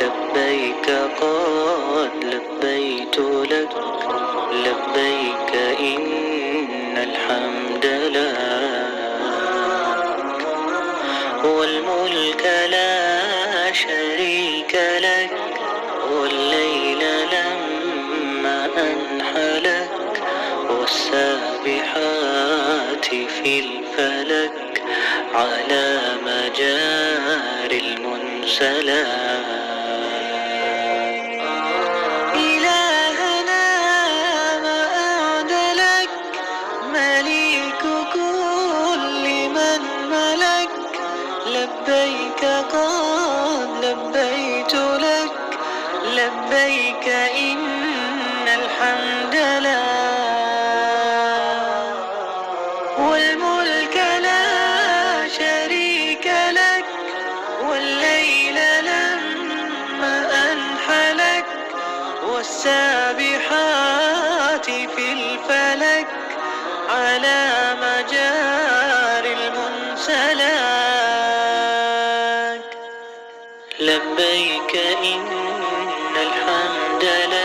لبيك قد لبيت لك، لبيك إن الحمد لك والملك لا شريك لك، والليل لما أنحلك والسابحات في الفلك على مجاري المنسلات. إلهنا ما أعدلك، مليك كل من ملك، لبيك قد لبيت لك، لبيك إن الحمد لك والملك لا شريك لك، والليل لما أنحلك والسابحات في الفلك على مجاري المنسلك. لبيك إن الحمد لك.